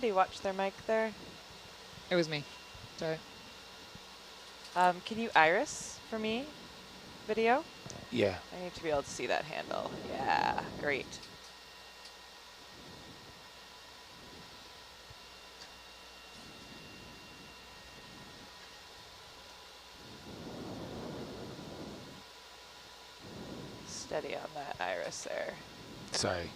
somebody watch their mic there? It was me. Sorry. Can you iris for me, video? Yeah. I need to be able to see that handle. Yeah, great. Steady on that iris there. Sorry.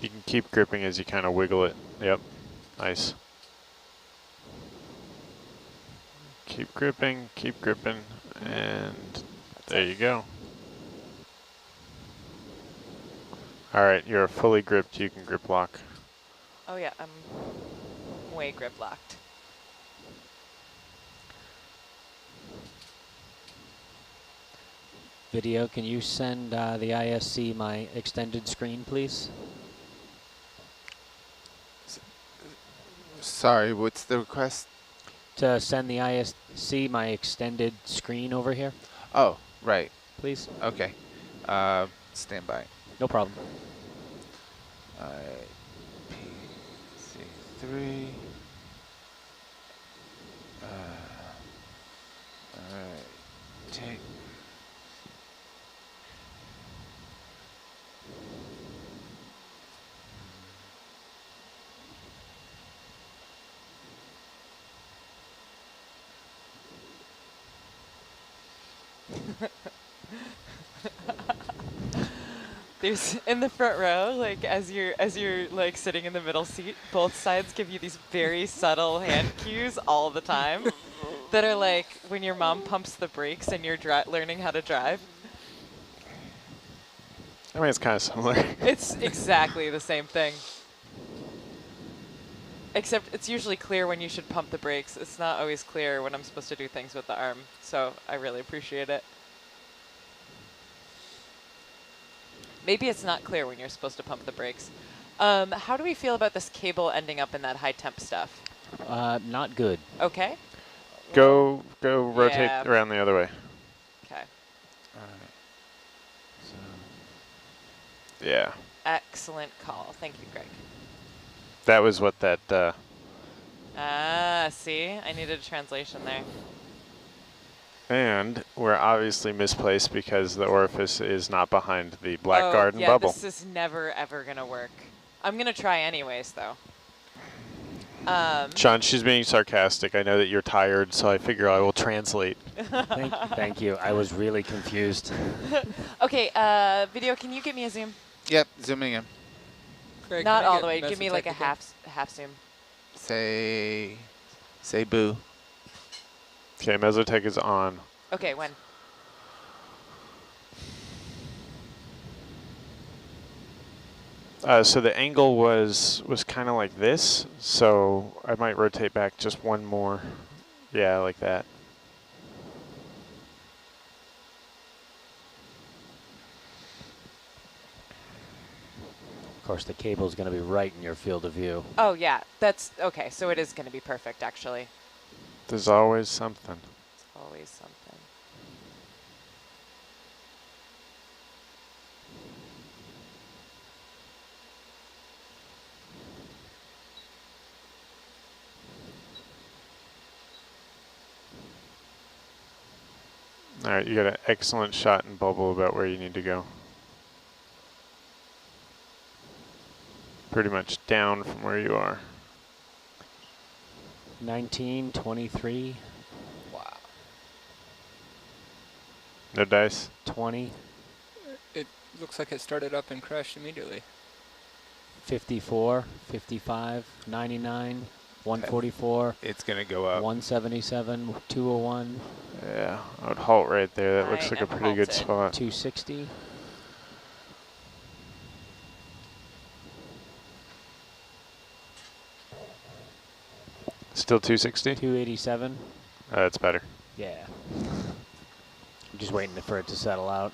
You can keep gripping as you kind of wiggle it. Yep, nice. Keep gripping, and there you go. All right, you're fully gripped, you can grip lock. Oh yeah, I'm way grip locked. Video, can you send the ISC my extended screen, please? Sorry, what's the request? To send the ISC my extended screen over here, Oh, right. please. Okay. Stand by. No problem. PC3. Alright. Take. There's in the front row, like as you're like sitting in the middle seat, both sides give you these very subtle hand cues all the time that are like when your mom pumps the brakes and you're learning how to drive. I mean, it's kind of similar. It's exactly the same thing. Except it's usually clear when you should pump the brakes. It's not always clear when I'm supposed to do things with the arm, so I really appreciate it. Maybe it's not clear when you're supposed to pump the brakes. How do we feel about this cable ending up in that high temp stuff? Not good. Okay. Go rotate Yeah. around the other way. Okay. Alright. So. Yeah. Excellent call. Thank you, Greg. That was what that, See? I needed a translation there. and we're obviously misplaced because the orifice is not behind the black garden bubble. This is never, ever going to work. I'm going to try anyways, though. Sean, she's being sarcastic. I know that you're tired, so I figure I will translate. Thank you. I was really confused. Okay, video, can you give me a zoom? Yep, zooming in. Greg, Not can I all get the way. Give me like a mesotech half zoom. Say boo. Okay, mesotech is on. Okay, when? So the angle was kind of like this, so I might rotate back just one more. Yeah, like that. Of course, the cable's going to be right in your field of view. Oh, yeah. That's okay. So it is going to be perfect, actually. There's always something. It's always something. All right, you got an excellent shot and bubble about where you need to go. Pretty much down from where you are. 19, 23, Wow. No dice? 20, It looks like it started up and crashed immediately. 54, 55, 99, 144, It's gonna go up. 177, 201, Yeah, I would halt right there. That looks I like a am pretty good halted. spot. 260. Still 260? 287. That's better. Yeah. I'm just waiting for it to settle out.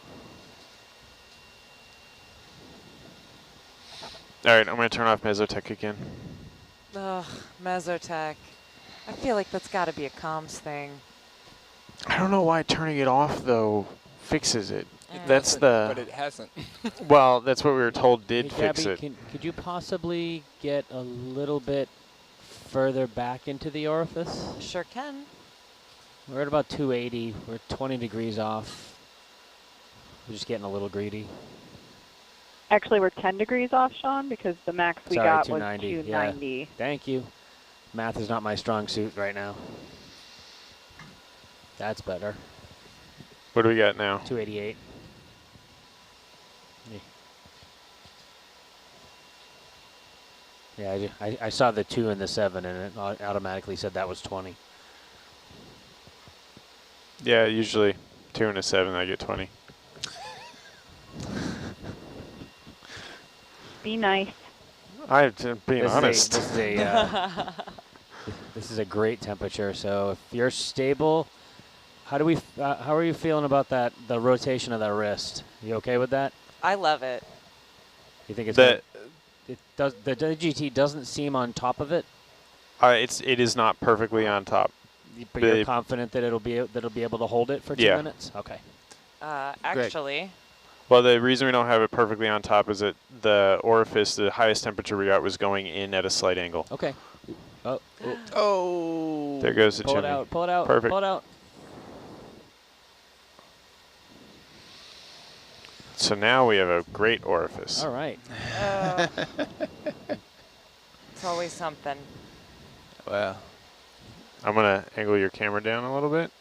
All right, I'm going to turn off Mesotech again. Ugh, Mesotech. I feel like that's got to be a comms thing. I don't know why turning it off, though, fixes it. Mm. That's But the... it hasn't. Well, that's what we were told did Hey, fix Gabby, it. could you possibly get a little bit further back into the orifice? Sure can. We're at about 280. We're 20 degrees off. We're just getting a little greedy. Actually, we're 10 degrees off, Sean, because the max we Sorry, got 290, was 290. yeah. Thank you. Math is not my strong suit right now. That's better. What do we got now? 288. Yeah, I saw the 2 and the 7, and it automatically said that was 20. Yeah, usually 2 and a 7, I get 20. Be nice. I'm being This honest. This is a great temperature. So if you're stable, how are you feeling about that? The rotation of the wrist. You okay with that? I love it. You think it's good? It does. The GT doesn't seem on top of it. It is not perfectly on top. But you're confident that it'll be able to hold it for 2 minutes? Okay. Actually. Well, the reason we don't have it perfectly on top is that the orifice, the highest temperature we got, was going in at a slight angle. Okay. Oh. Oh. There goes the Pull chimney. it out. Pull it out. Perfect. Pull it out. So now we have a great orifice. All right. It's always something. Well. I'm going to angle your camera down a little bit.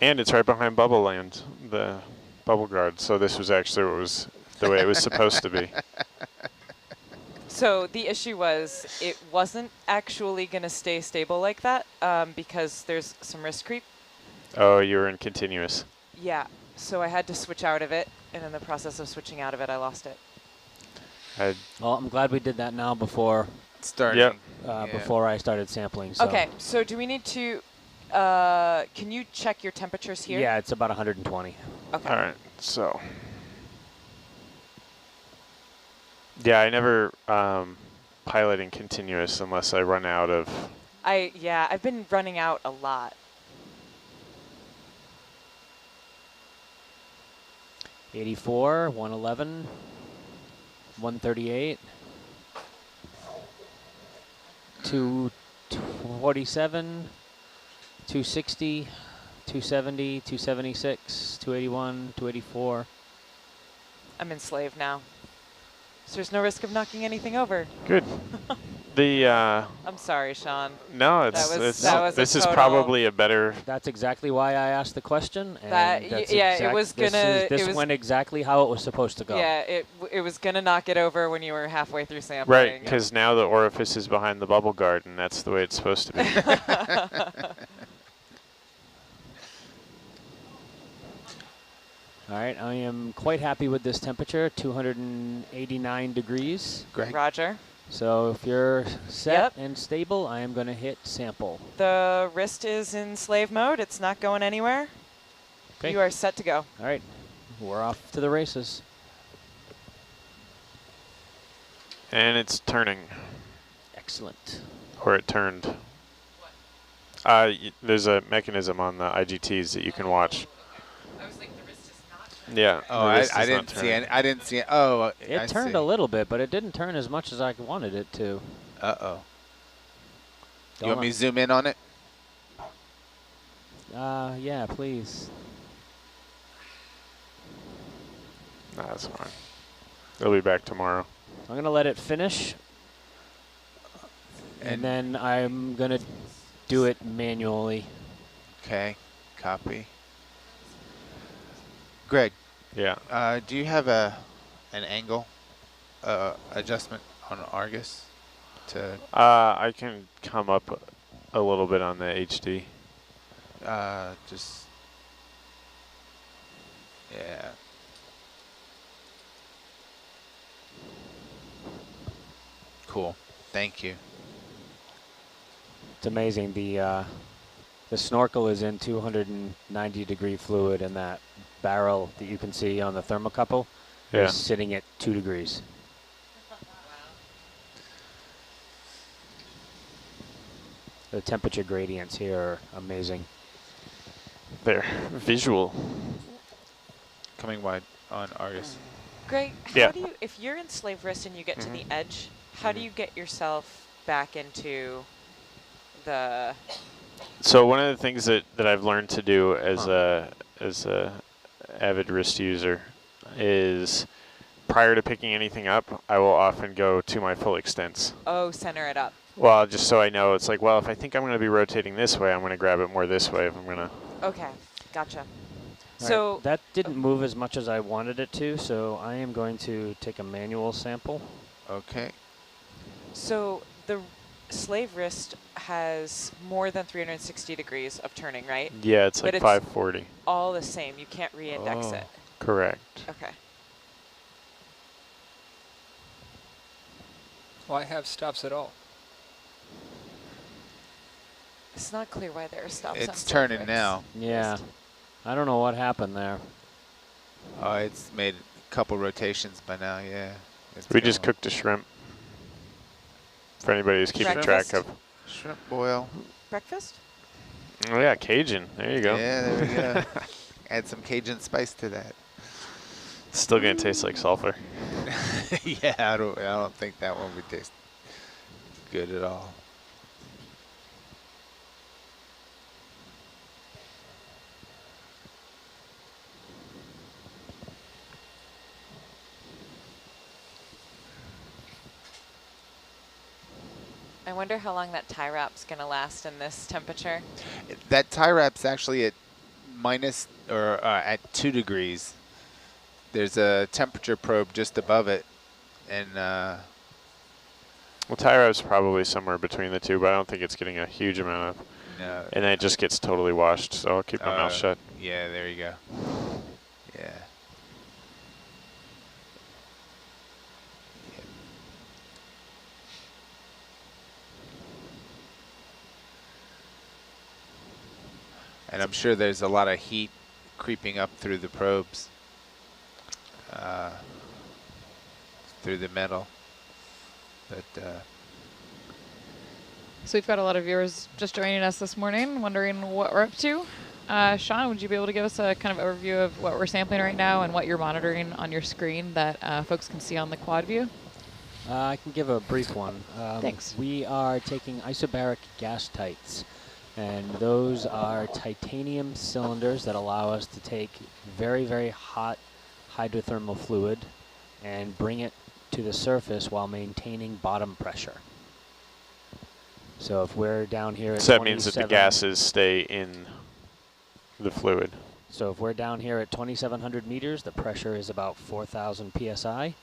And it's right behind Bubble Land, the bubble guard. So this was actually the way it was supposed to be. So the issue was it wasn't actually going to stay stable like that because there's some wrist creep. Oh, you were in continuous. Yeah. So I had to switch out of it. And in the process of switching out of it, I lost it. Well, I'm glad we did that now before. Starting. Yep. Before I started sampling. So. Okay. So do we need to... can you check your temperatures here? Yeah, it's about 120. Okay. All right, so. Yeah, I never pilot in continuous unless I run out of... I've been running out a lot. 84, 111, 138, 247, 260, 270, 276, 281, 284. I'm enslaved now. So there's no risk of knocking anything over. Good. I'm sorry, Sean. No, this is probably a better... That's exactly why I asked the question. And This went exactly how it was supposed to go. Yeah, it was gonna knock it over when you were halfway through sampling. Right, because now the orifice is behind the bubble guard, and that's the way it's supposed to be. All right, I am quite happy with this temperature, 289 degrees. Greg. Roger. So if you're set and stable, I am going to hit sample. The wrist is in slave mode. It's not going anywhere. Okay. You are set to go. All right, we're off to the races. And it's turning. Excellent. Or it turned. There's a mechanism on the IGTs that you can watch. I was like, the wrist is not. Yeah. Oh, I didn't see any. I didn't see it. Oh, it turned a little bit, but it didn't turn as much as I wanted it to. Uh-oh. You want me to zoom in on it? Yeah, please. Nah, that's fine. It'll be back tomorrow. I'm going to let it finish. And then I'm going to do it manually. Okay. Copy. Greg. Yeah. Do you have an angle adjustment on Argus? I can come up a little bit on the HD. Just. Yeah. Cool. Thank you. It's amazing. The The snorkel is in 290-degree fluid, and that barrel that you can see on the thermocouple Yeah. is sitting at 2 degrees. The temperature gradients here are amazing. They're visual. Coming wide on Argus. Greg, Yeah. how do you, if you're in slave wrist and you get to the edge, how do you get yourself back into the... So one of the things that I've learned to do as a avid wrist user is prior to picking anything up, I will often go to my full extents. Oh, center it up. Well, just so I know, it's like, well, if I think I'm going to be rotating this way, I'm going to grab it more this way if I'm going to. Okay, gotcha. All So right, that didn't move as much as I wanted it to, so I am going to take a manual sample. Okay. So the slave wrist has more than 360 degrees of turning, right? Yeah, it's But like it's 540. all the same. You can't re-index it. Correct. Okay. Why have stops at all? It's not clear why there are stops on It's slave turning wrist. now. Yeah, I don't know what happened there. Oh, it's made a couple rotations by now, yeah. It's We just going. cooked a shrimp. For anybody who's keeping track Breakfast? of. Shrimp boil. Breakfast? Oh yeah, Cajun. There you go. Yeah, there we go. Add some Cajun spice to that. Still gonna taste like sulfur. Yeah, I don't think that one would taste good at all. I wonder how long that tie wrap's going to last in this temperature. That tie wrap's actually at minus or at 2 degrees. There's a temperature probe just above it, and Well, tie wrap's probably somewhere between the two, but I don't think it's getting a huge amount of. no. And then it just gets totally washed, so I'll keep my mouth shut. Yeah, there you go. Yeah. And I'm sure there's a lot of heat creeping up through the probes, through the metal. But So we've got a lot of viewers just joining us this morning, wondering what we're up to. Sean, would you be able to give us a kind of overview of what we're sampling right now and what you're monitoring on your screen that folks can see on the quad view? I can give a brief one. Thanks. We are taking isobaric gas tights, and those are titanium cylinders that allow us to take very, very hot hydrothermal fluid and bring it to the surface while maintaining bottom pressure. So if we're down here at So that means that the 27 gases stay in the fluid. So if we're down here at 2,700 meters, the pressure is about 4,000 psi,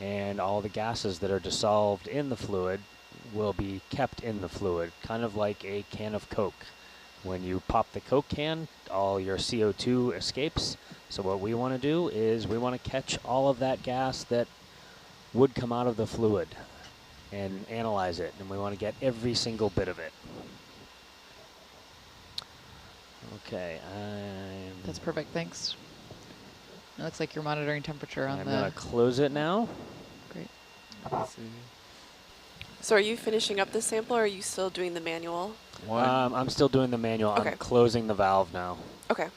and all the gases that are dissolved in the fluid will be kept in the fluid, kind of like a can of Coke. When you pop the Coke can, all your CO2 escapes. So what we want to do is we want to catch all of that gas that would come out of the fluid and analyze it, and we want to get every single bit of it. Okay, That's perfect, thanks. It looks like you're monitoring temperature on I'm the... going to close it now. Great. So are you finishing up the sample or are you still doing the manual? I'm still doing the manual. Okay. I'm closing the valve now. Okay.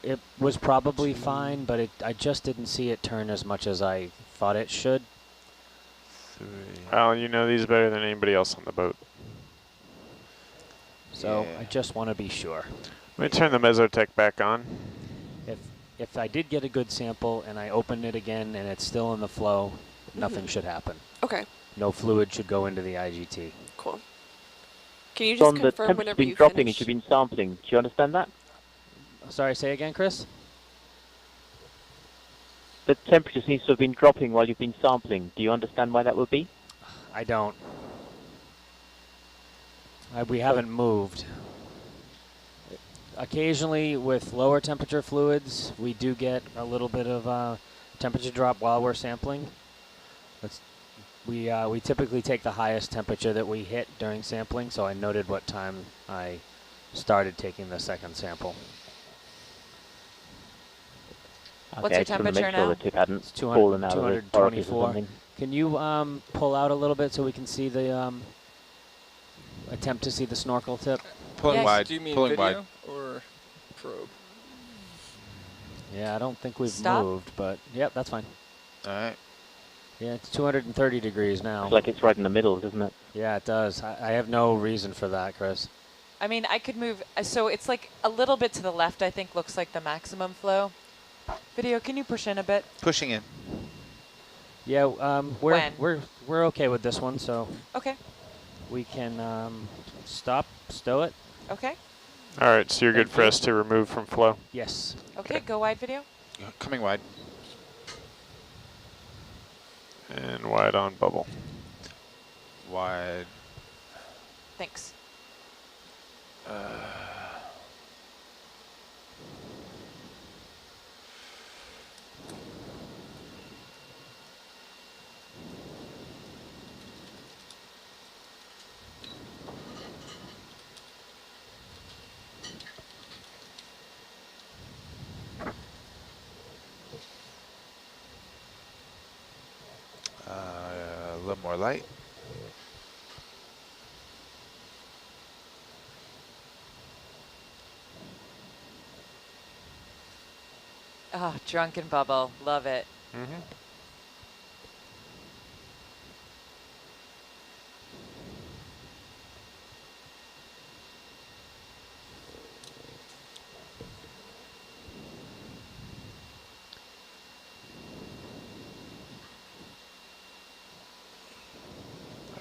It was probably fine, but I just didn't see it turn as much as I thought it should. Well, you know these better than anybody else on the boat. So Yeah. I just want to be sure. Let me turn the Mesotech back on. If I did get a good sample and I open it again and it's still in the flow, nothing should happen. Okay. No fluid should go into the IGT. Cool. Can you So just on the confirm temperature's whenever been you dropping finish? and you've been sampling. Do you understand that? Sorry, say again, Chris? The temperature seems to have been dropping while you've been sampling. Do you understand why that would be? I don't. We haven't moved. Occasionally, with lower temperature fluids, we do get a little bit of temperature drop while we're sampling. We typically take the highest temperature that we hit during sampling, so I noted what time I started taking the second sample. What's your I just want to temperature make sure now? the tip hadn't It's fallen out of the orifice or 224. something. Can you pull out a little bit so we can see the attempt to see the snorkel tip? Pulling Yes. wide. Do you mean Pulling video wide. or probe? Yeah, I don't think we've Stop. moved, but yep, that's fine. All right. Yeah, it's 230 degrees now. Looks like it's right in the middle, doesn't it? Yeah, it does. I have no reason for that, Chris. I mean, I could move. So it's like a little bit to the left, I think, looks like the maximum flow. Video, can you push in a bit? Pushing in. Yeah, When? we're okay with this one, so Okay. we can stow it. Okay. All right, so you're good Thank for you. us to remove from flow. Yes. Okay, go wide, video. Coming wide. And wide on bubble. Wide. Thanks. A little more light. Oh, drunken bubble. Love it. Mm-hmm.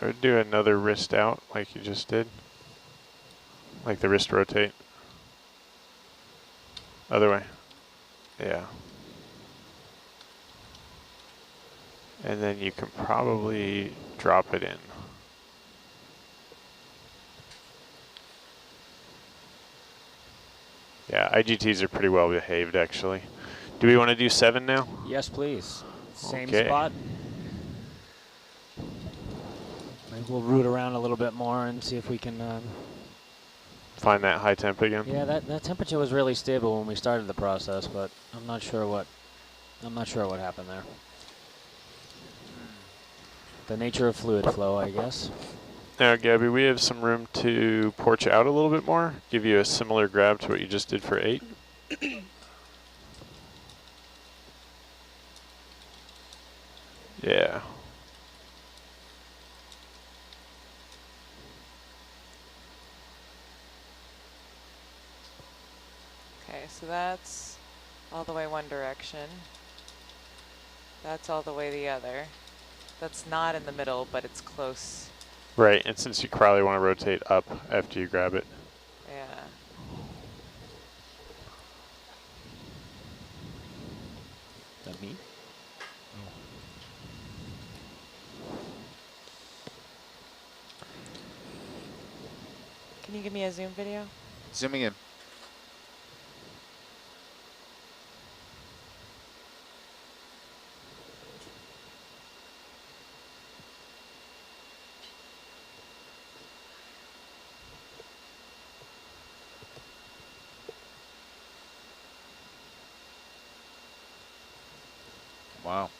I would do another wrist out like you just did. Like the wrist rotate. Other way. Yeah. And then you can probably drop it in. Yeah, IGTs are pretty well behaved actually. Do we want to do 7 now? Yes, please. Same Okay. spot. Maybe we'll root around a little bit more and see if we can. Find that high temp again? Yeah, that temperature was really stable when we started the process, but I'm not sure what happened there. The nature of fluid flow, I guess. Now, Gabby, we have some room to porch out a little bit more, give you a similar grab to what you just did for 8. Yeah. Okay, so that's all the way one direction. That's all the way the other. That's not in the middle, but it's close. Right, and since you probably want to rotate up after you grab it. Yeah. Is that me? Can you give me a zoom video? Zooming in. Wow.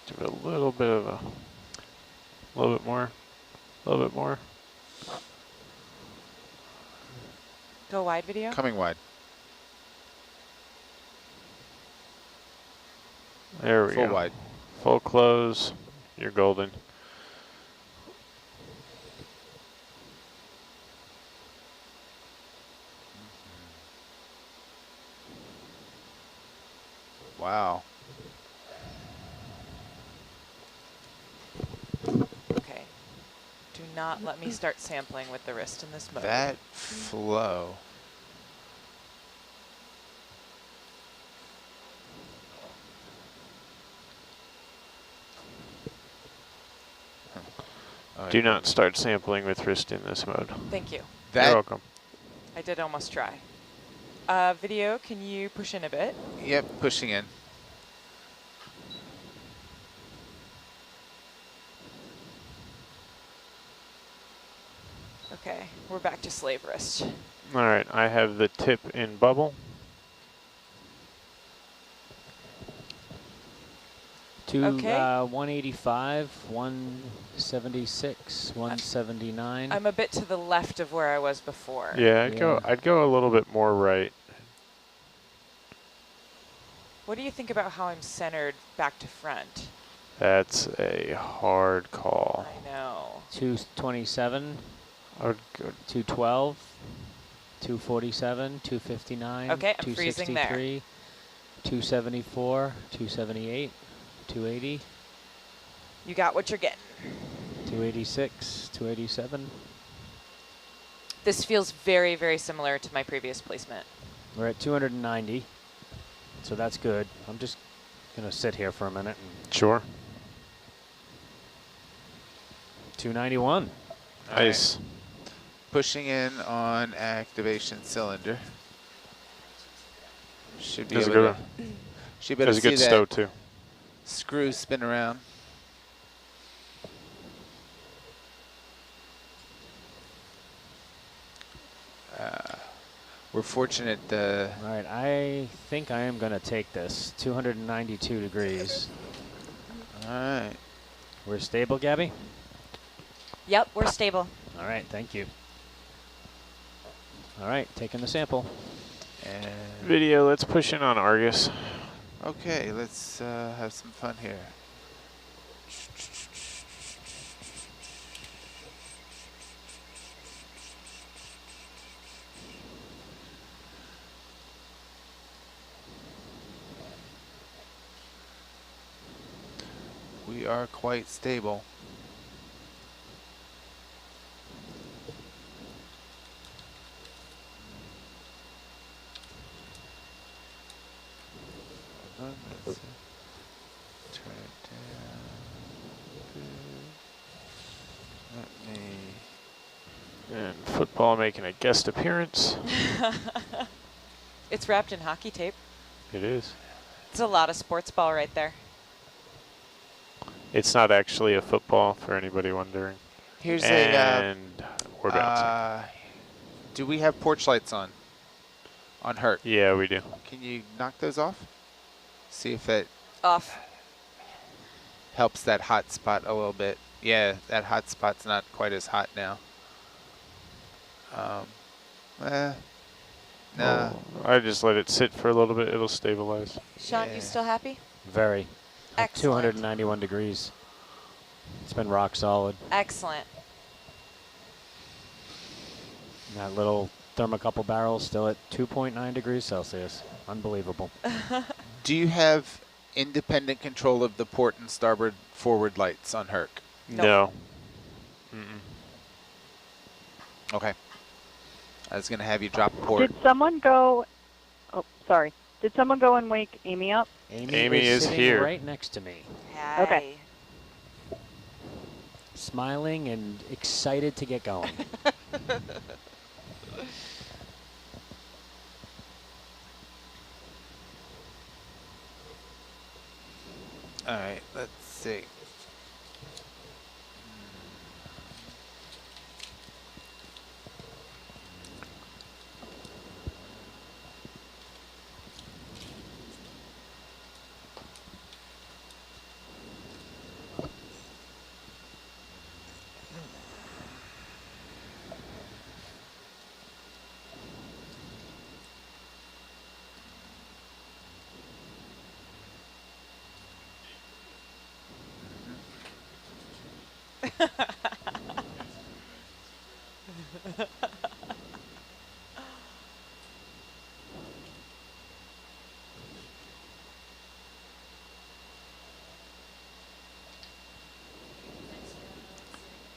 Do a little bit of a little bit more. A little bit more. Go wide, video. Coming wide. There we Full go. wide. Full close. You're golden. Wow. Okay. Do not let me start sampling with the wrist in this mode. That flow. Do not start sampling with wrist in this mode. Thank you. You're That, welcome. I did almost try. Video, can you push in a bit? yep, pushing in. We're back to slave wrist. All right, I have the tip in bubble. Okay. 185, 176, 179. I'm a bit to the left of where I was before. Yeah, Yeah. I'd go a little bit more right. What do you think about how I'm centered back to front? That's a hard call. I know. 227, I would go 212, 247, 259, Okay, I'm freezing there. 263, 274, 278, 280, You got what you're getting. 286, 287. This feels very, very similar to my previous placement. We're at 290, so that's good. I'm just going to sit here for a minute. And Sure. 291. Nice. Right. Pushing in on activation cylinder. Should be That's a able good to, one. should be able That's to a good see stow that too. screw spin around. We're fortunate. All right, I think I am going to take this. 292 degrees. All right. We're stable, Gabby? Yep, we're stable. All right, thank you. All right, taking the sample. And Video, let's push in on Argus. okay, let's have some fun here. We are quite stable. Let's turn it down. Let me. And football making a guest appearance. It's wrapped in hockey tape. It is. It's a lot of sports ball right there. It's not actually a football for anybody wondering. Here's and we're bouncing. do we have porch lights on Herc? Yeah, we do. Can you knock those off? See if that Off. helps that hot spot a little bit. Yeah, that hot spot's not quite as hot now. Nah. I just let it sit for a little bit. It'll stabilize. Sean, Yeah. you still happy? Very. At Excellent. 291 degrees. It's been rock solid. Excellent. That little thermocouple barrel still at 2.9 degrees Celsius. Unbelievable. Do you have independent control of the port and starboard forward lights on Herc? No. Mm-mm. Okay. I was going to have you drop port. Did someone go? Oh, sorry. Did someone go and wake Amy up? Amy is sitting here. right next to me. Hi. Okay. Smiling and excited to get going. All right, let's see.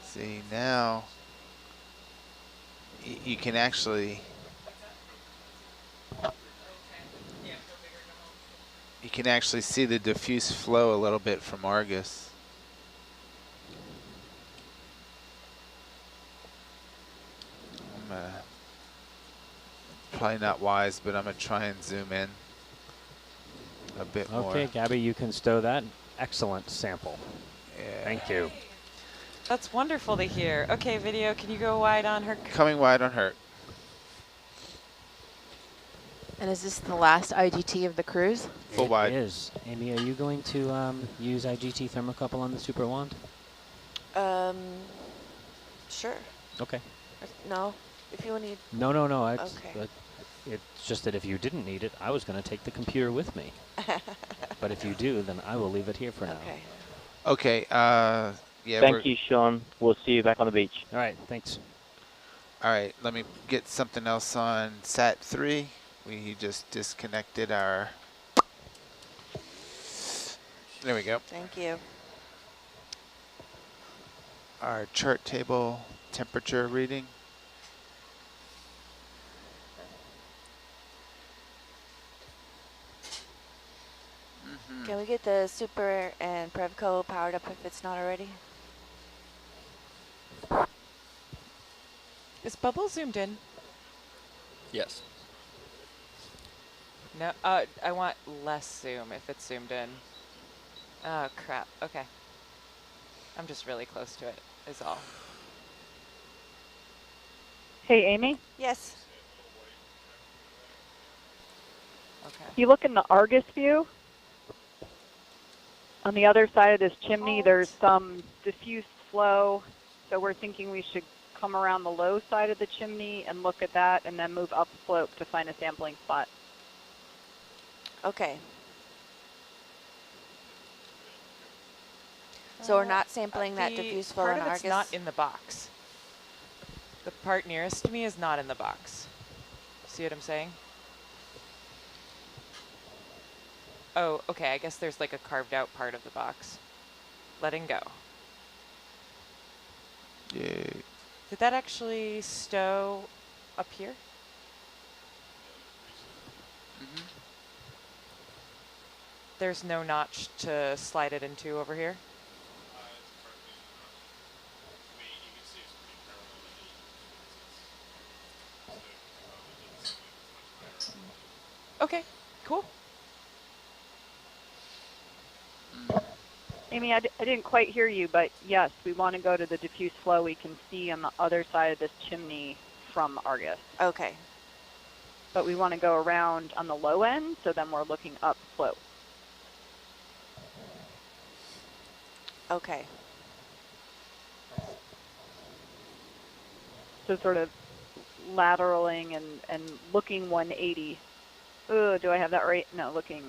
See, now you can actually see the diffuse flow a little bit from Argus. Probably not wise, but I'm gonna try and zoom in a bit more. Okay, Gabby, you can stow that. Excellent sample. Yeah. Thank you. That's wonderful to hear. Okay, video, can you go wide on her? Coming wide on Herc. And is this the last IGT of the cruise? Full wide. It is. Amy, are you going to use IGT thermocouple on the super wand? Sure. Okay. No, if you need. No. Okay. It's just that if you didn't need it, I was going to take the computer with me. But if you do, then I will leave it here for now. Okay. Yeah. Thank you, Sean. We'll see you back on the beach. All right. Thanks. All right. Let me get something else on Sat 3. We just disconnected our. There we go. Thank you. Our chart table temperature reading. Can we get the Super and Prevco powered up if it's not already? Is Bubble zoomed in? Yes. No, I want less zoom if it's zoomed in. Oh, crap. Okay. I'm just really close to it, is all. Hey, Amy, Yes. Okay. you look in the Argus view. On the other side of this chimney, there's some diffuse flow. So we're thinking we should come around the low side of the chimney and look at that and then move upslope to find a sampling spot. Okay. So we're not sampling that diffuse flow in Part of Argus? it's not in the box. The part nearest to me is not in the box. See what I'm saying? Oh, okay, I guess there's like a carved out part of the box. Letting go. Yay. Did that actually stow up here? There's no notch to slide it into over here? Okay, cool. Amy, I didn't quite hear you, but yes, we want to go to the diffuse flow we can see on the other side of this chimney from Argus. Okay. But we want to go around on the low end, so then we're looking upslope. Okay. So sort of lateraling and looking 180. Oh, do I have that right? No, looking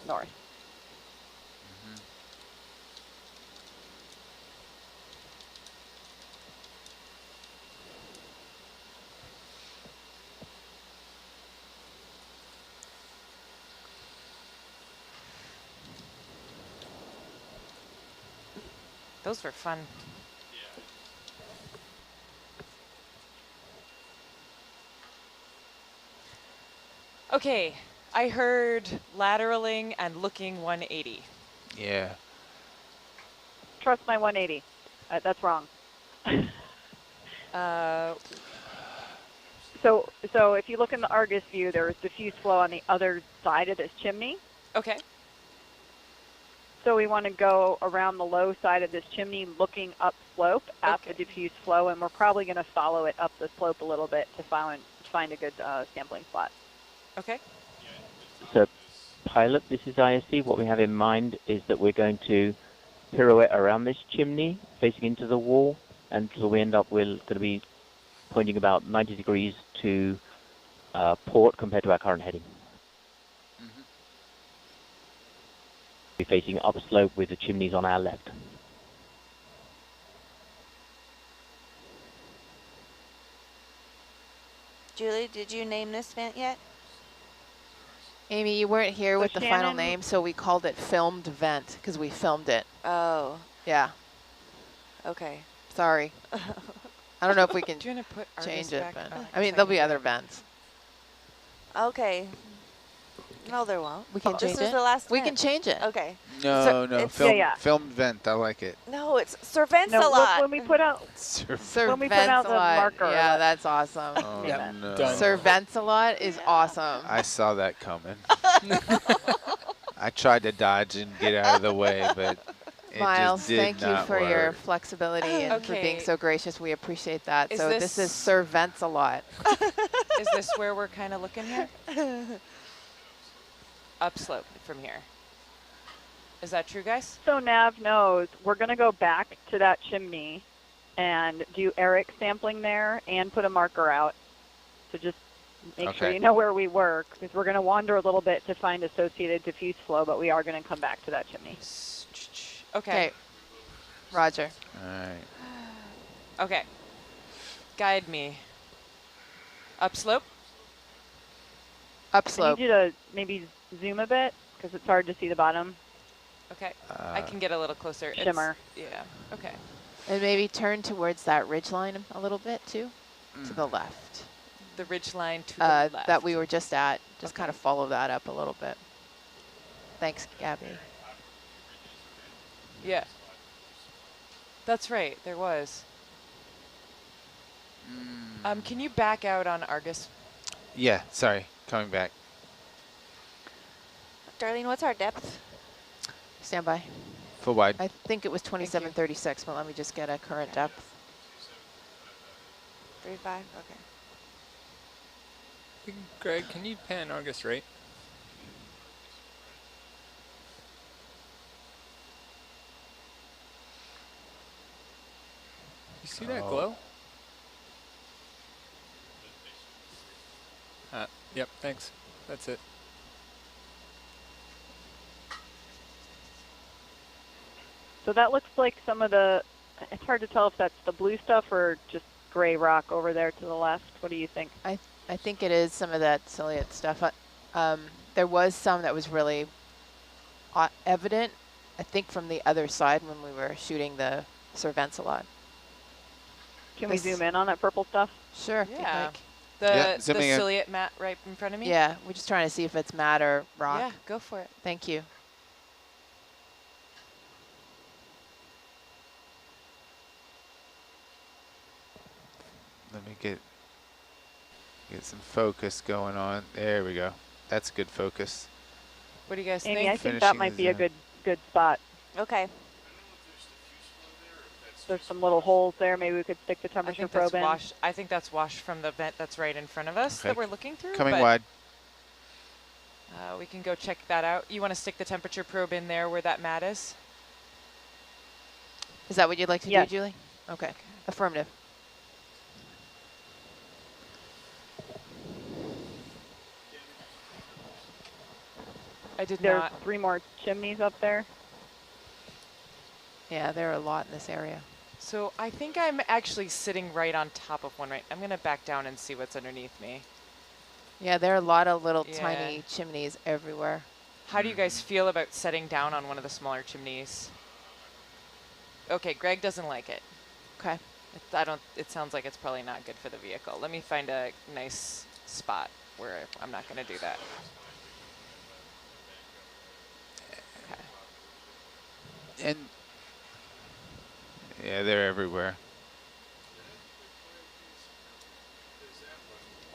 north. Those were fun. Okay, I heard lateraling and looking 180. Yeah. Trust my 180. That's wrong. So if you look in the Argus view, there's diffuse flow on the other side of this chimney. Okay. So we want to go around the low side of this chimney looking upslope at the diffuse flow, and we're probably going to follow it up the slope a little bit to find a good sampling spot. Okay. So, pilot, this is ISC. What we have in mind is that we're going to pirouette around this chimney, facing into the wall, until we end up, we're going to be pointing about 90 degrees to port compared to our current heading. We're facing upslope with the chimneys on our left. Julie, did you name this vent yet? Amy, you weren't here with the final Shannon- name, so we called it filmed vent because we filmed it. Oh, Yeah, okay. sorry. I don't know if we can Do you want to put Argus change it, back? but Oh, I mean, guess there'll be can do other it. vents. Okay. No, there won't. We can This change is it. the last We vent. can change it. Okay. No, no. it's- Filmed vent. I like it. No, it's servants No, a lot. when we put out when we put out the Servensalot. marker. Yeah, that's awesome. Oh, Yep. no. Done. Servensalot is awesome. I saw that coming. I tried to dodge and get out of the way, but It Miles, just did thank you not for your work. flexibility and for being Okay. so gracious. We appreciate that. Is So this is Sir Vents a lot. Is this where we're kind of looking here? Upslope from here. Is that true, guys? So Nav knows we're going to go back to that chimney and do Eric sampling there and put a marker out. So just make sure you know where we work, because we're going to wander a little bit to find associated diffuse flow, but we are going to come back to that chimney. Okay. Roger. All right. Okay. Guide me. Upslope? I Upslope. need you to maybe zoom a bit, because it's hard to see the bottom. Okay. I can get a little closer. Shimmer. Yeah. Okay. And maybe turn towards that ridge line a little bit too, to the left. The ridge line to the left. That we were just at. Just kind of follow that up a little bit. Thanks, Gabby. Yeah. That's right. There was. Can you back out on Argus? Yeah, sorry. Coming back. Darlene, what's our depth? Stand by. Full wide. I think it was 2736, but let me just get a current depth. 35, okay. Hey, Greg, can you pan Argus right? You see that glow? Yep, thanks. That's it. So that looks like some of the, it's hard to tell if that's the blue stuff or just gray rock over there to the left. What do you think? I think it is some of that ciliate stuff. There was some that was really evident, I think, from the other side when we were shooting the Sir Vents a lot. Can we zoom in on that purple stuff? Sure. if you'd Yeah. like. The ciliate mat right in front of me? Yeah, we're just trying to see if it's matte or rock. Yeah, go for it. Thank you. Let me get some focus going on. There we go. That's good focus. What do you guys Amy, think? I think that might be a good spot. Okay. There's some little holes there. Maybe we could stick the temperature probe in. I think that's washed from the vent that's right in front of us that we're looking through. Coming wide. We can go check that out. You want to stick the temperature probe in there where that mat is? Is that what you'd like to do, Julie? Okay. Affirmative. There's 3 more chimneys up there. Yeah, there are a lot in this area. So I think I'm actually sitting right on top of one I'm going to back down and see what's underneath me. Yeah, there are a lot of little tiny chimneys everywhere. How do you guys feel about setting down on one of the smaller chimneys? Okay, Greg doesn't like it. Okay. It sounds like it's probably not good for the vehicle. Let me find a nice spot where I'm not going to do that. And yeah, they're everywhere.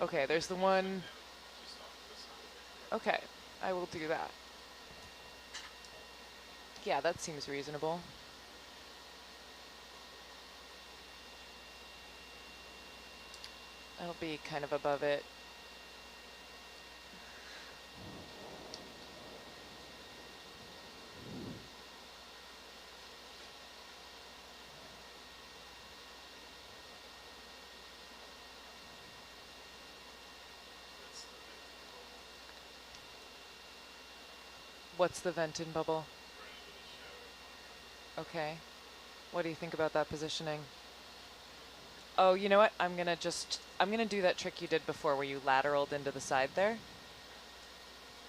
Okay, there's the one. Okay, I will do that. Yeah, that seems reasonable. That'll be kind of above it. What's the vent in bubble? Okay. What do you think about that positioning? Oh, you know what? I'm gonna do that trick you did before where you lateraled into the side there.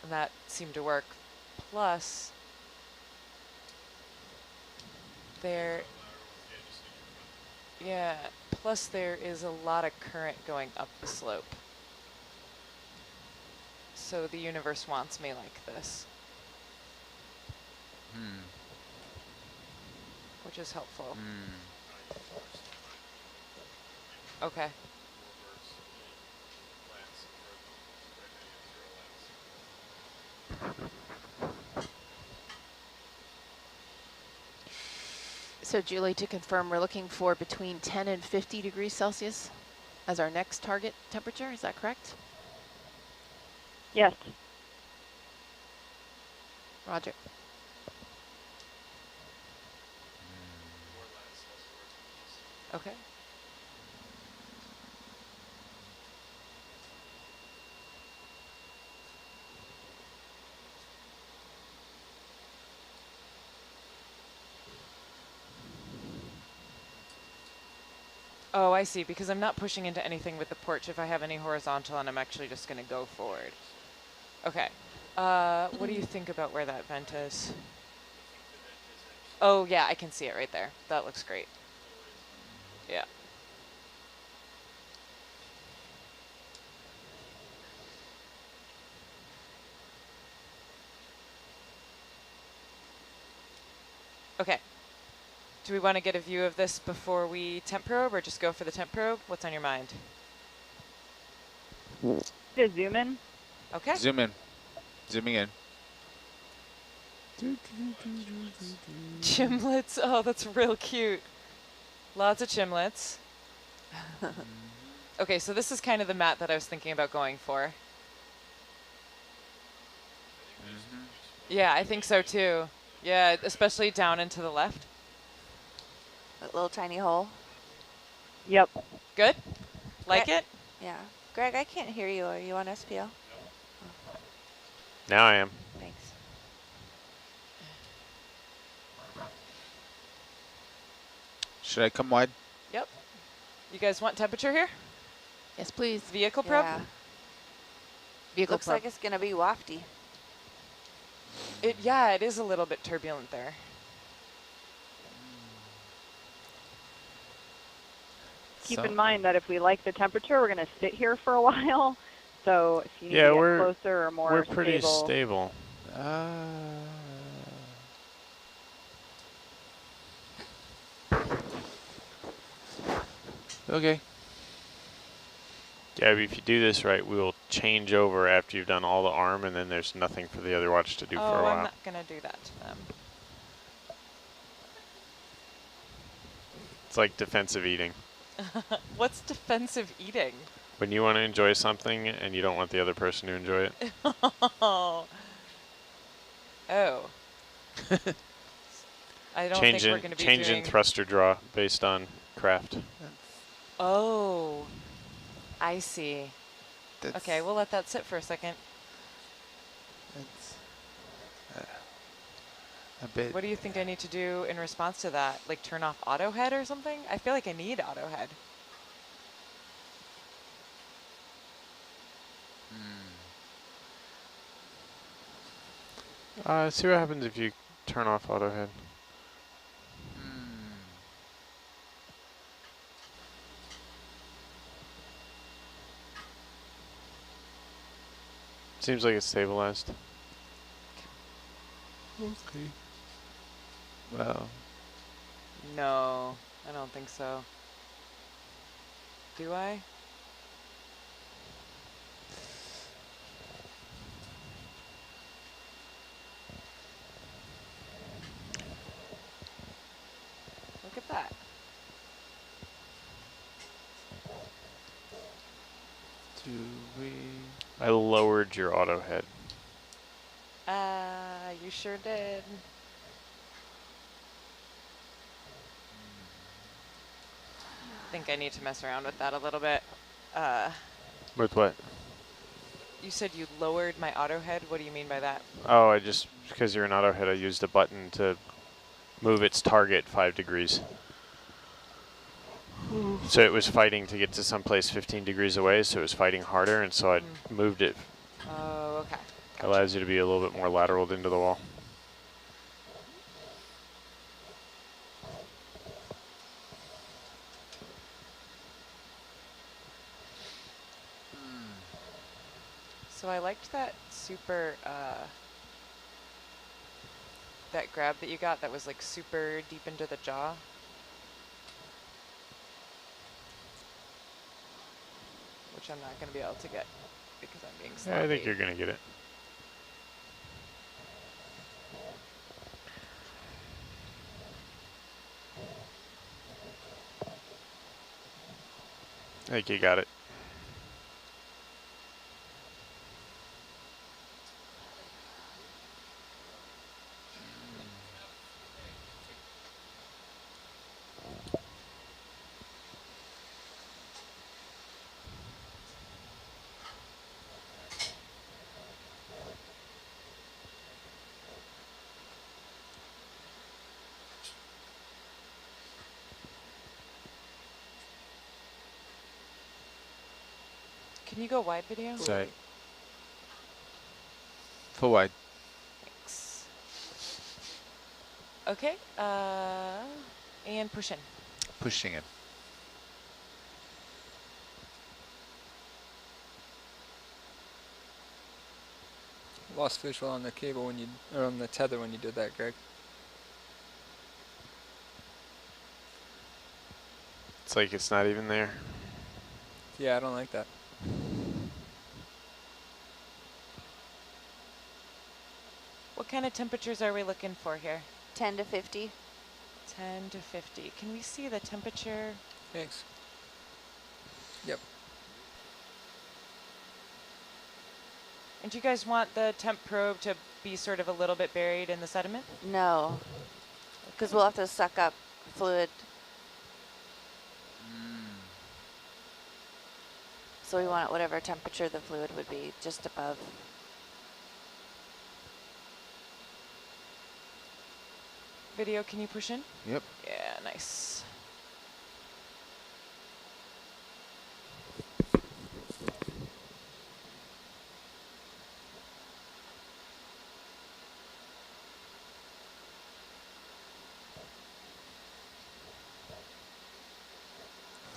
And that seemed to work. Plus, there is a lot of current going up the slope. So the universe wants me like this. Which is helpful. Okay. So Julie, to confirm, we're looking for between 10 and 50 degrees Celsius as our next target temperature. Is that correct? Yes. Roger. Okay. Oh, I see, because I'm not pushing into anything with the porch. If I have any horizontal, and I'm actually just going to go forward. Okay. What do you think about where that vent is? Oh, yeah, I can see it right there. That looks great. Yeah. Okay. Do we want to get a view of this before we temp probe, or just go for the temp probe? What's on your mind? Just zoom in. Okay. Zoom in. Zooming in. Chimlets. Oh, that's real cute. Lots of chimlets. Okay, so this is kind of the mat that I was thinking about going for. Yeah, I think so too. Yeah, especially down and to the left. That little tiny hole. Yep. Good? Like Greg, it? Yeah. Greg, I can't hear you. Are you on SPL? Now I am. Thanks. Should I come wide? Yep. You guys want temperature here? Yes, please. Vehicle probe? Yeah. Vehicle Looks probe. like it's going to be wafty. Yeah, it is a little bit turbulent there. Keep in mind that if we like the temperature, we're going to sit here for a while. So if you need to get closer or more we're pretty stable. Okay. Gabby, if you do this right, we will change over after you've done all the arm, and then there's nothing for the other watch to do for a while. I'm not going to do that to them. It's like defensive eating. What's defensive eating? When you want to enjoy something and you don't want the other person to enjoy it. Oh. I don't think we're going to be change doing... in thruster draw based on craft. Oh, I see. Okay, we'll let that sit for a second. That's a bit. What do you think I need to do in response to that? Like turn off auto head or something? I feel like I need auto head. See what happens if you turn off auto head. Seems like it's stabilized. Okay. Well. No, I don't think so. Do I? Look at that. Do we? I lowered your auto head. You sure did. I think I need to mess around with that a little bit. With what? You said you lowered my auto head. What do you mean by that? Oh, because you're an auto head, I used a button to move its target 5 degrees. So it was fighting to get to someplace 15 degrees away, so it was fighting harder, and so I moved it. Oh, okay. Gotcha. Allows you to be a little bit more lateraled into the wall. So I liked that super, that grab that you got that was like super deep into the jaw. Which I'm not going to be able to get because I'm being sloppy. Yeah, I think you're going to get it. I think you got it. Can you go wide video? Sorry. Full wide. Thanks. Okay, and push in. Pushing it. Lost visual on the cable when you, or on the tether when you did that, Greg. It's like it's not even there. Yeah, I don't like that. What kind of temperatures are we looking for here? 10 to 50. 10 to 50. Can we see the temperature? Thanks. Yep. And do you guys want the temp probe to be sort of a little bit buried in the sediment? No, because we'll have to suck up fluid. So we want whatever temperature the fluid would be, just above. Video, can you push in? Yep. Yeah, nice.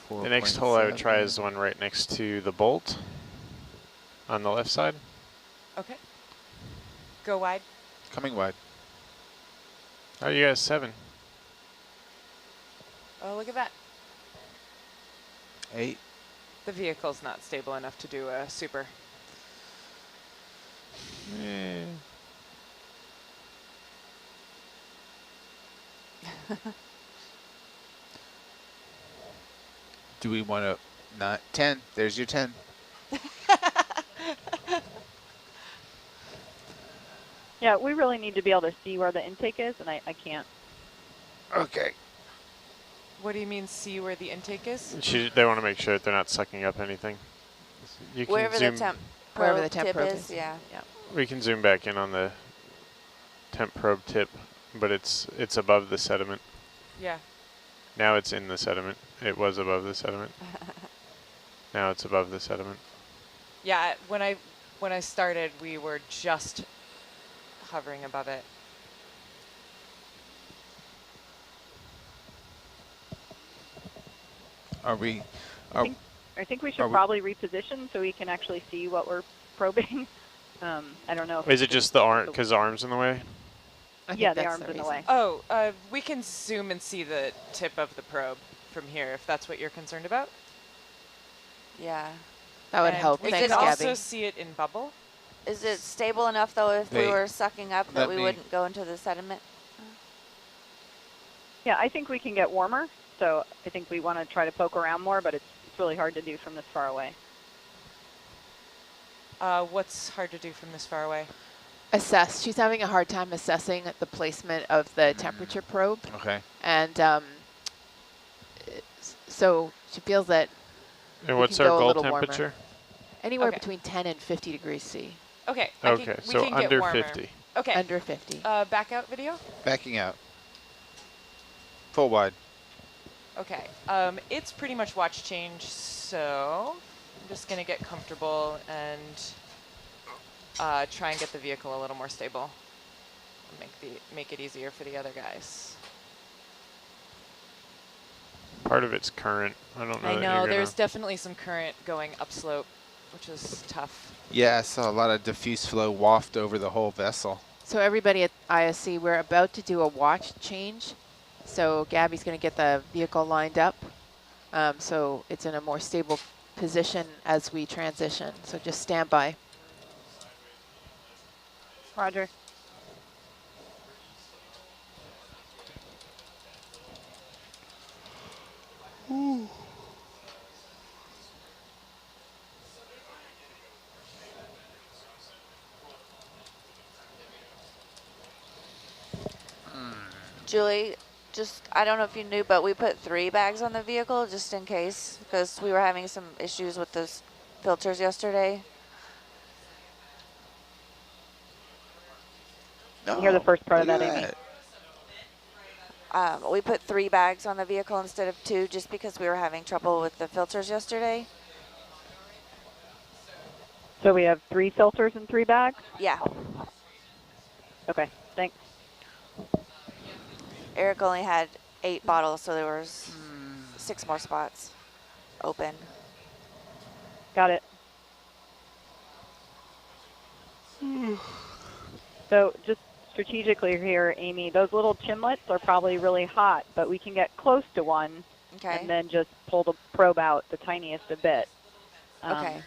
The next hole I would try is the one right next to the bolt on the left side. Okay. Go wide. Coming wide. Oh, you guys 7. Oh, look at that. 8. The vehicle's not stable enough to do a super. Do we want to not 10? There's your 10. Yeah, we really need to be able to see where the intake is, and I can't. Okay. What do you mean see where the intake is? They want to make sure that they're not sucking up anything. You can Wherever zoom, the temp Wherever probe the temp tip probe is, yeah. we can zoom back in on the temp probe tip, but it's above the sediment. Yeah. Now it's in the sediment. It was above the sediment. Now it's above the sediment. Yeah, when I started, we were just hovering above it. Are we? I think we should probably reposition so we can actually see what we're probing. I don't know. If Is it just the arm? Because the arm's in the way? Yeah, the arm's in the way. Oh, we can zoom and see the tip of the probe from here if that's what you're concerned about. Yeah. That would And help. We Thanks, can also Gabby. see it in bubble. Is it stable enough, though, if we were sucking up that we wouldn't go into the sediment? Yeah, I think we can get warmer. So I think we want to try to poke around more, but it's really hard to do from this far away. What's hard to do from this far away? Assess. She's having a hard time assessing the placement of the temperature probe. Okay. And so she feels that And what's our goal temperature? Warmer. Anywhere between 10 and 50 degrees C. Okay. Okay, we so can under get warmer. 50. Okay. Under 50. Back out video? Backing out. Full wide. Okay. It's pretty much watch change, so I'm just going to get comfortable and try and get the vehicle a little more stable. Make it easier for the other guys. Part of it's current. I don't know. I know, there's definitely some current going upslope, which is tough. Yeah, I saw a lot of diffuse flow waft over the whole vessel. So everybody at ISC, we're about to do a watch change. So Gabby's going to get the vehicle lined up. So it's in a more stable position as we transition. So just stand by. Roger. Julie, just, I don't know if you knew, but we put 3 bags on the vehicle just in case, because we were having some issues with those filters yesterday. You hear the first part of Look that, at Amy. We put 3 bags on the vehicle instead of 2 just because we were having trouble with the filters yesterday. So we have 3 filters and 3 bags? Yeah. Okay, thanks. Eric only had 8 bottles, so there was 6 more spots open. Got it. So just strategically here, Amy, those little chimlets are probably really hot, but we can get close to one and then just pull the probe out the tiniest a bit. Okay.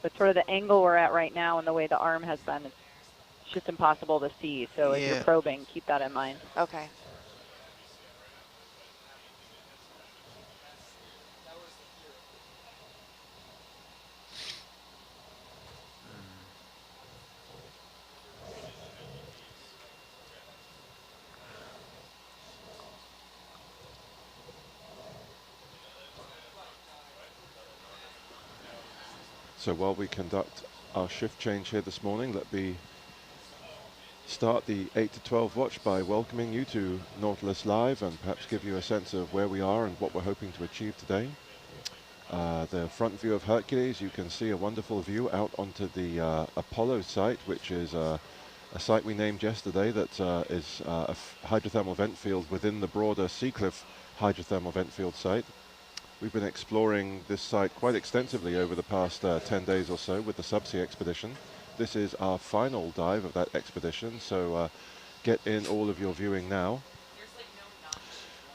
But sort of the angle we're at right now and the way the arm has been, it's just impossible to see. So as you're probing, keep that in mind. Okay. So while we conduct our shift change here this morning, let me start the 8 to 12 watch by welcoming you to Nautilus Live and perhaps give you a sense of where we are and what we're hoping to achieve today. The front view of Hercules, you can see a wonderful view out onto the Apollo site, which is a site we named yesterday that is a hydrothermal vent field within the broader Seacliff hydrothermal vent field site. We've been exploring this site quite extensively over the past 10 days or so with the subsea expedition. This is our final dive of that expedition, so get in all of your viewing now.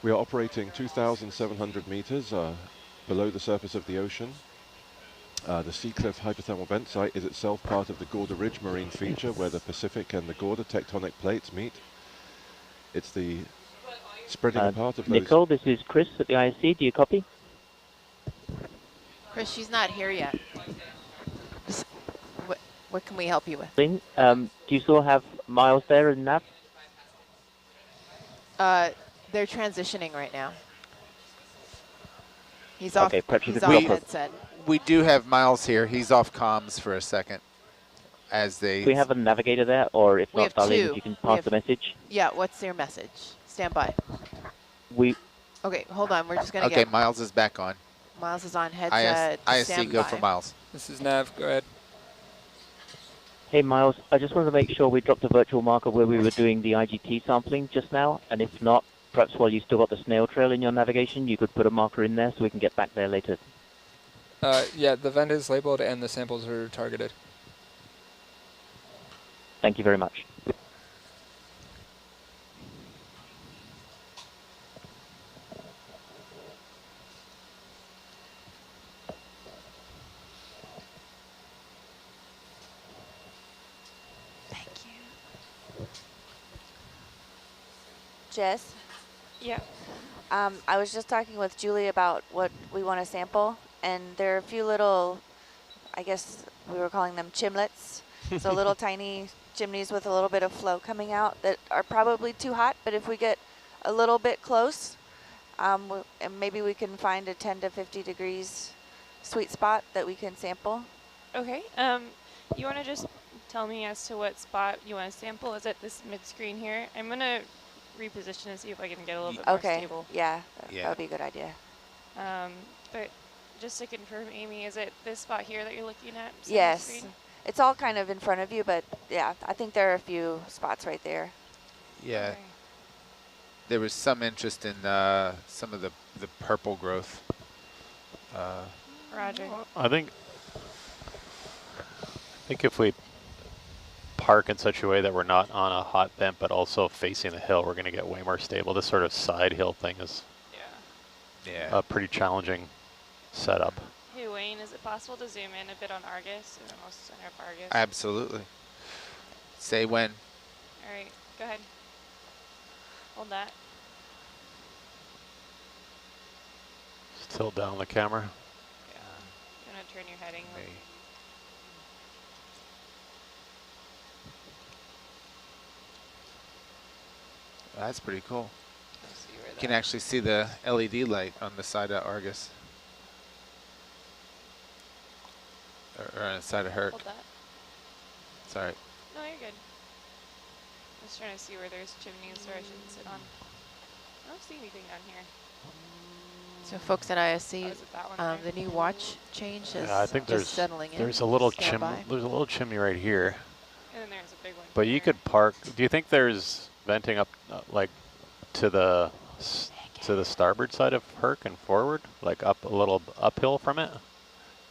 We are operating 2,700 meters below the surface of the ocean. The Seacliff hydrothermal vent site is itself part of the Gorda Ridge marine feature where the Pacific and the Gorda tectonic plates meet. It's the spreading apart of those... Nicole, this is Chris at the ISC. Do you copy? Chris, she's not here yet. What can we help you with? Do you still have Miles there in nav? They're transitioning right now. He's off. Okay, perhaps you He's could off drop headset. We do have Miles here. He's off comms for a second. As they... Do we have a navigator there, or if We not, have Darlene, 2. if you can pass the message? Yeah, what's your message? Stand by. Okay, hold on. We're just going to Okay, get... Miles is back on. Miles is on headset. ISC, go for Miles. This is Nav. Go ahead. Hey, Miles, I just wanted to make sure we dropped a virtual marker where we were doing the IGT sampling just now, and if not, perhaps while you still got the snail trail in your navigation, you could put a marker in there so we can get back there later. Yeah, the vent is labeled and the samples are targeted. Thank you very much. Jess? Yeah. I was just talking with Julie about what we want to sample, and there are a few little, I guess we were calling them chimlets, so little tiny chimneys with a little bit of flow coming out that are probably too hot, but if we get a little bit close, and maybe we can find a 10 to 50 degrees sweet spot that we can sample. Okay. You want to just tell me as to what spot you want to sample? Is it this mid-screen here? I'm going to reposition and see if I can get a little bit more stable. Yeah, that would be a good idea. But just to confirm, Amy, is it this spot here that you're looking at? Yes. It's all kind of in front of you, but yeah, I think there are a few spots right there. Yeah. Okay. There was some interest in some of the purple growth. Roger. I think if we park in such a way that we're not on a hot vent but also facing the hill, we're going to get way more stable. This sort of side hill thing is a pretty challenging setup. Hey Wayne, is it possible to zoom in a bit on Argus, in the most center of Argus? Absolutely. Say when. All right, go ahead. Hold that. Tilt down the camera. Yeah. You want to turn your heading. That's pretty cool. See where You can actually see the LED light on the side of Argus. Or on the side of Herc. Hold that. Sorry. No, you're good. I'm just trying to see where there's chimneys or I shouldn't sit on. I don't see anything on here. So folks at ISC, Oh, is it that one the new watch change is Yeah, I think just settling in. there's a little Stand by. there's a little chimney right here. And then there's a big one. But you here. could park. Do you think there's venting up like to the starboard side of Herc and forward, like up a little uphill from it,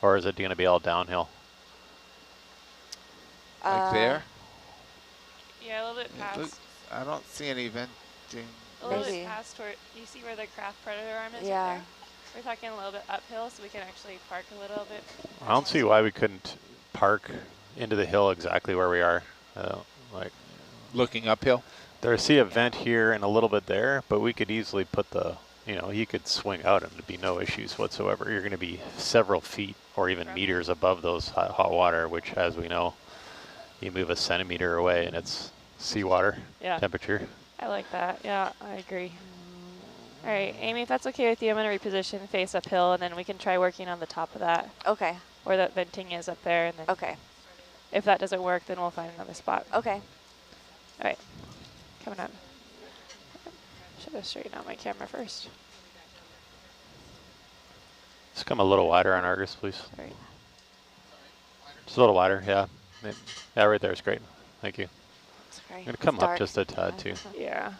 or is it going to be all downhill? Like there? Yeah, a little bit past. Look, I don't see any venting. A little bit past where you see where the craft predator arm is. Yeah. Right there? We're talking a little bit uphill, so we can actually park a little bit. I don't see why we couldn't park into the hill exactly where we are. Like looking uphill. There, I see a vent here and a little bit there, but we could easily put the, you could swing out and there'd be no issues whatsoever. You're going to be several feet or even meters above those hot water, which, as we know, you move a centimeter away and it's seawater temperature. I like that. Yeah, I agree. All right, Amy, if that's okay with you, I'm going to reposition face uphill, and then we can try working on the top of that. Okay. Where that venting is up there. And then okay. If that doesn't work, then we'll find another spot. Okay. All right. Coming on. Should have straightened out my camera first. Just come a little wider on Argus, please. Sorry. Just a little wider, yeah. Yeah, right there is great. Thank you. Sorry. I'm going to come up just a tad, too. Yeah.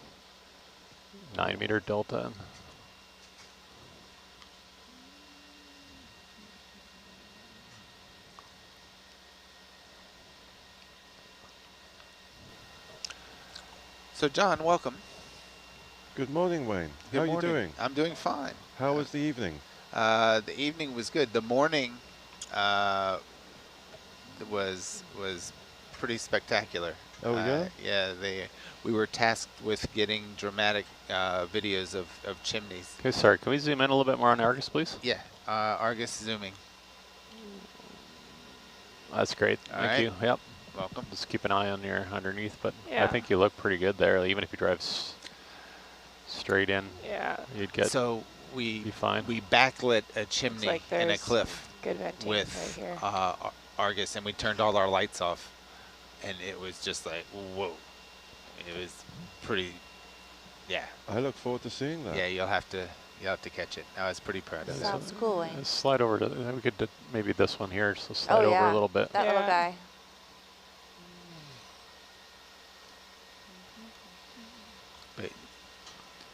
9-meter delta. So, John, welcome. Good morning, Wayne. How are you doing? I'm doing fine. How was the evening? The evening was good. The morning was pretty spectacular. Oh, yeah? Yeah, we were tasked with getting dramatic videos of chimneys. Okay, sorry, can we zoom in a little bit more on Argus, please? Yeah, Argus zooming. That's great. Thank you. Yep. Welcome. Just keep an eye on your underneath, but Yeah. I think you look pretty good there. Even if you drive straight in, you'd get be fine. We backlit a chimney like and a cliff good venting with right here. Argus, and we turned all our lights off, and it was just like, whoa. It was pretty, yeah. I look forward to seeing that. Yeah, you'll have to catch it. I was pretty proud of it. Sounds cool, Wayne. Slide over to, we could do maybe this one here, so slide over a little bit. That little guy.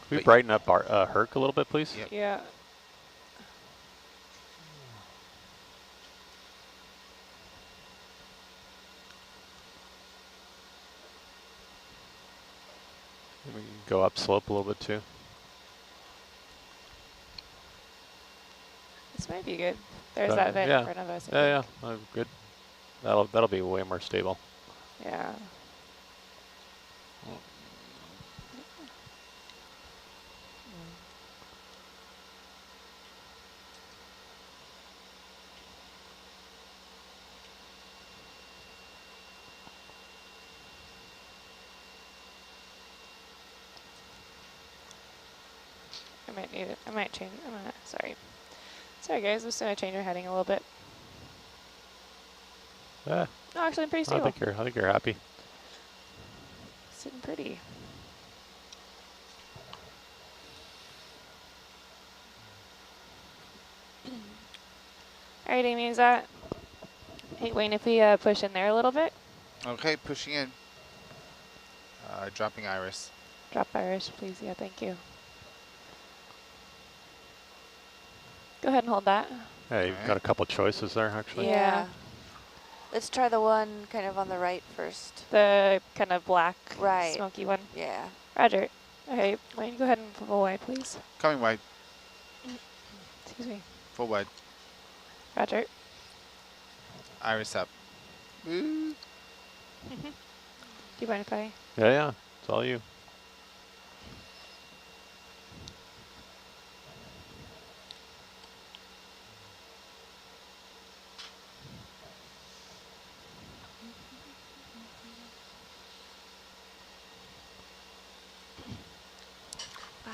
Can we brighten up our Herc a little bit, please? Yep. Yeah. We can go up slope a little bit too. This might be good. There's that vent in front of us. Yeah, good. That'll be way more stable. Yeah. I might need it. I might change it. Sorry. Sorry, guys. I'm just going to change our heading a little bit. Yeah. No, actually, I'm pretty stable. I think you're happy. Sitting pretty. All right, Amy, is that? Hey, Wayne, if we push in there a little bit. Okay, pushing in. Dropping Iris. Drop Iris, please. Yeah, thank you. Go ahead and hold that. Yeah, you've got a couple choices there, actually. Yeah. Let's try the one kind of on the right first. The kind of black, right, smoky one. Yeah. Roger. Okay, Wayne, go ahead and pull wide, please. Coming wide. Excuse me. Full wide. Roger. Iris up. Do you mind if I? Yeah, it's all you.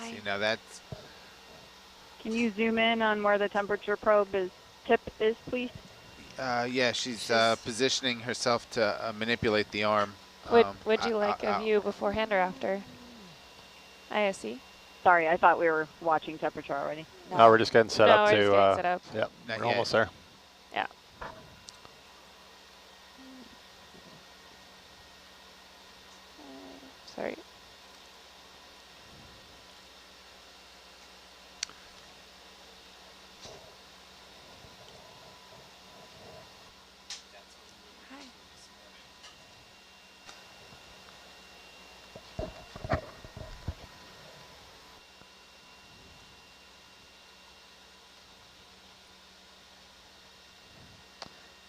See, now that's... Can you zoom in on where the temperature probe tip is, please? Yeah, she's positioning herself to manipulate the arm. Would you like a view beforehand or after? ISC? Sorry, I thought we were watching temperature already. No, we're just getting set up to. We're just getting set up. Yeah, Not we're yet. almost there. Yeah. Sorry.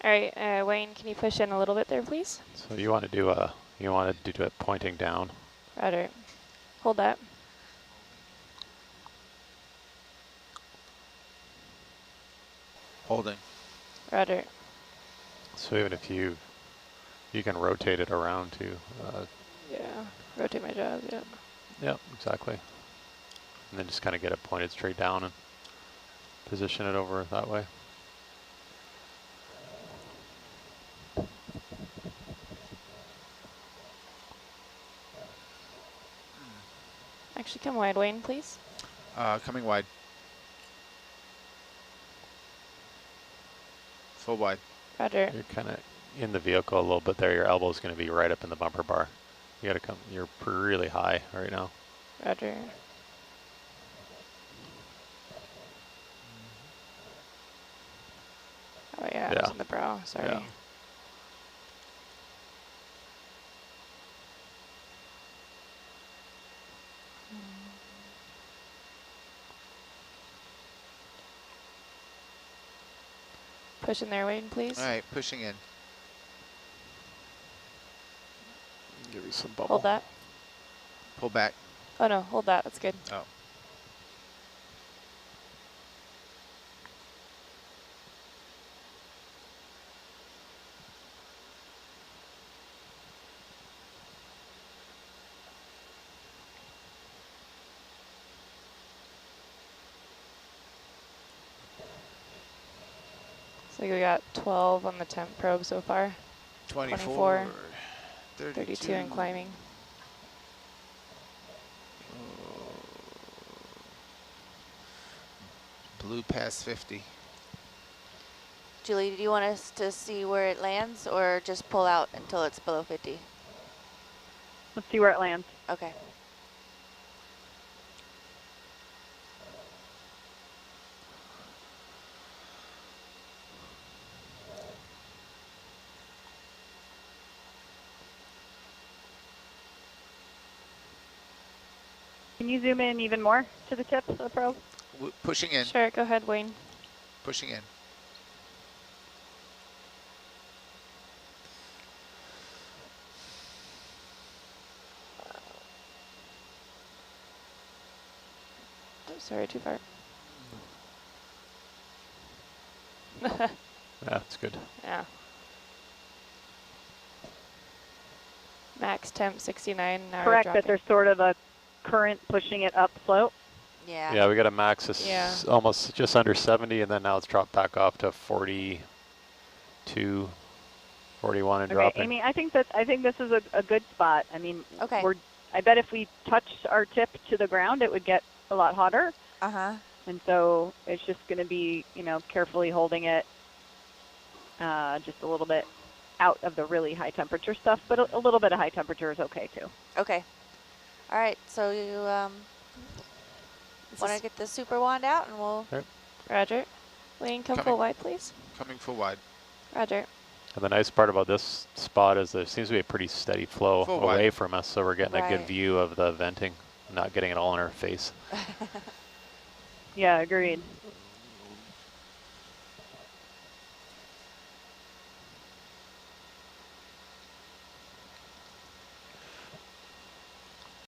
All right, Wayne, can you push in a little bit there, please? So you want to do it pointing down. Roger. Hold that. Holding. Roger. So even if you can rotate it around too. Yeah, rotate my jaws, yeah. Yep, exactly. And then just kind of get it pointed straight down and position it over that way. Actually, come wide, Wayne, please. Coming wide. Full wide. Roger. You're kind of in the vehicle a little bit there. Your elbow's going to be right up in the bumper bar. You got to come. You're really high right now. Roger. Oh yeah, I was in the brow. Sorry. Yeah. Push in there, Wayne, please. All right, pushing in. Give you some bubble. Hold that. Pull back. Oh no, hold that. That's good. Oh. So we got 12 on the temp probe so far. 24. 32 and climbing. Blue past 50. Julie, do you want us to see where it lands or just pull out until it's below 50? Let's see where it lands. Okay. Can you zoom in even more to the tip of the probe? Pushing in. Sure, go ahead, Wayne. Pushing in. Oh, sorry, too far. Yeah, that's good. Yeah. Max temp 69. Now Correct, we're that there's sort of a current pushing it up slope. Yeah. Yeah, we got a max of almost just under 70, and then now it's dropped back off to 42, 41, and dropping. Amy, I think this is a good spot. I mean, okay. I bet if we touched our tip to the ground, it would get a lot hotter. Uh-huh. And so it's just going to be, carefully holding it just a little bit out of the really high temperature stuff, but a little bit of high temperature is okay too. Okay. All right, so you want to get the super wand out and we'll... Okay. Roger. Wayne, come full wide, please. Coming full wide. Roger. And the nice part about this spot is there seems to be a pretty steady flow away from us, so we're getting a good view of the venting, not getting it all in our face. Yeah, agreed.